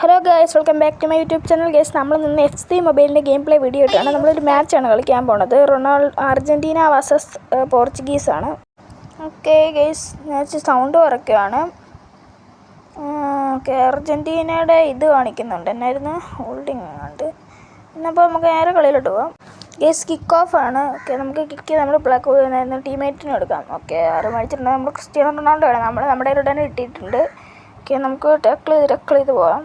Hello guys, welcome back to my YouTube channel. Guys, നമ്മൾ നിന്ന് FC മൊബൈലിൻ്റെ game play video ഇട്ടാണ്. നമ്മളൊരു മാച്ചാണ് കളിക്കാൻ പോണത്. അർജൻറ്റീന വേഴ്സസ് പോർച്ചുഗീസാണ്. ഓക്കെ ഗൈസ്, മാച്ച് സൗണ്ട് കുറയ്ക്കുകയാണ്. ഓക്കെ, അർജൻറ്റീനയുടെ ഇത് കാണിക്കുന്നുണ്ട്, എന്നായിരുന്നു ഹോൾഡിങ് ഉണ്ട്. എന്നപ്പോൾ നമുക്ക് നേരെ കളിയിലോട്ട് പോകാം. ഗൈസ്, കിക്ക് ഓഫ് ആണ്. ഓക്കെ, നമുക്ക് കിക്ക് നമ്മൾ ടീമേറ്റിന് എടുക്കാം. ഓക്കെ, ആറ് മേടിച്ചിട്ടുണ്ടെങ്കിൽ നമ്മൾ ക്രിസ്ത്യാനോ റൊണാൾഡോ ആണ്. നമ്മുടെ തന്നെ ഇട്ടിട്ടുണ്ട്. ഓക്കെ, നമുക്ക് ടക്കൾ ചെയ്ത് പോകാം.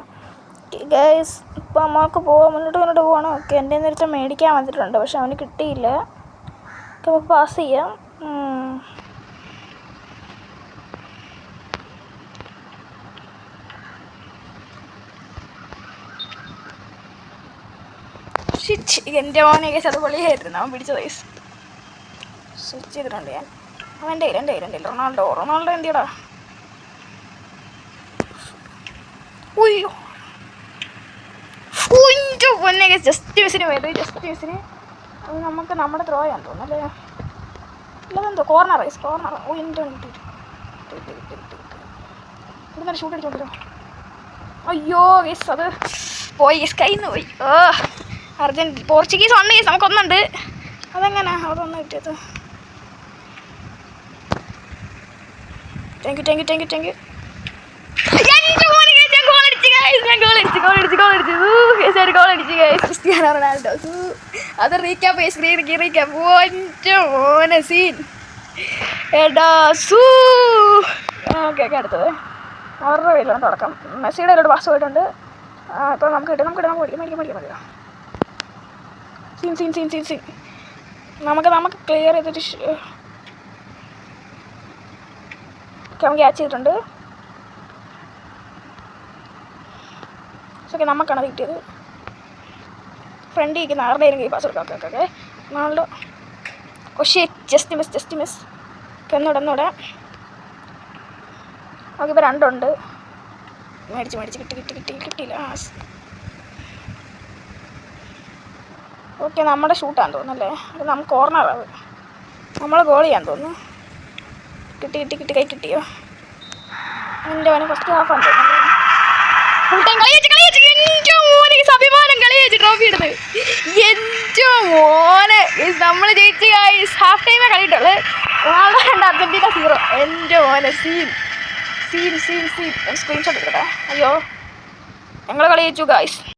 ഗൈസ്, ഇപ്പോൾ നമുക്ക് മുന്നോട്ട് പോകണം. ഓക്കെ, എൻ്റെ നേരത്തെ മേടിക്കാൻ വന്നിട്ടുണ്ട്, പക്ഷെ അവന് കിട്ടിയില്ല. ഓക്കെ, നമുക്ക് പാസ് ചെയ്യാം. എൻ്റെ മോനെ ഗൈസ്, അത് പൊളിയായിരുന്നു. അവൻ പിടിച്ച ഗൈസ് സ്വിച്ച് ചെയ്തിട്ടുണ്ട് ഞാൻ. അവൻ്റെ കയ്യിൽ റൊണാൾഡോ എന്തിയടാ. ഉയ്യോ, പൊന്നെ ഗൈസ്, ജസ്റ്റ് മിസ്സിന് അത് നമുക്ക് നമ്മുടെ ത്രോ ചെയ്യാൻ തോന്നുന്നു അല്ലേ? അല്ലതെന്തോ കോർണർ. ഓ, എൻ്റെ ഇവിടെ ഷൂട്ട് അടിച്ചോണ്ടല്ലോ. അയ്യോ ഗൈസ്, അത് പോയി ഗൈസ്, കയ്യിൽ നിന്ന് പോയി. പോർച്ചുഗീസ് ഉണ്ട് ഗൈസ്, നമുക്കൊന്നുണ്ട്. അതെങ്ങനെ അതൊന്നും കിട്ടിയത്? Thank you. Cristiano Ronaldo. അത് റീക്യാപ്പ് മോനെ സീൻ എടാ സൂ. ഓക്കെ, അടുത്തത് അവരുടെ കയ്യിലാണ് തുടക്കം. മെസ്സിയുടെ ഒരു പാസ് പോയിട്ടുണ്ട്. ഇപ്പോൾ നമുക്ക് മേടിക്കാം. സീൻ നമുക്ക് ക്ലിയർ ചെയ്തിട്ട് നമുക്ക് ക്യാച്ച് ചെയ്തിട്ടുണ്ട്. ഓക്കെ, നമുക്കാണ് കിട്ടിയത്. ഫ്രണ്ട് ഇരിക്കുന്ന ആരുടെയും കൈ പാസ് കൊടുക്കാം. Okay, Ronaldo. പക്ഷേ ജസ്റ്റ് മിസ്. ഒന്നൂടെ. ഓക്കെ, ഇപ്പോൾ രണ്ടുണ്ട്. മേടിച്ച് കിട്ടിയില്ല. ഓക്കെ, നമ്മുടെ ഷൂട്ടാന്ന് തോന്നുന്നല്ലേ? അത് നമുക്ക് കോർണറാണ്. നമ്മൾ ഗോൾ ചെയ്യാൻ തോന്നുന്നു. കിട്ടി കൈ കിട്ടിയോ? എൻ്റെ അവനെ ഫസ്റ്റ് ഹാഫാണ് തോന്നുന്നത്. ഫുൾ ടൈം കളി വെച്ച് അഭിമാനം ട്രോഫി എടുത്ത്. എൻ്റെ മോനെ നമ്മൾ ജയിച്ച് ഗൈസ്. ഹാഫ് ടൈമേ കളിയിട്ടുള്ളു. Ronaldo 2, Argentina 0. എൻ്റെ മോനെ സീൻ. സ്ക്രീൻഷോട്ട് എടുക്കട്ടെ. അയ്യോ, ഞങ്ങൾ കളി ജയിച്ചു ഗൈസ്.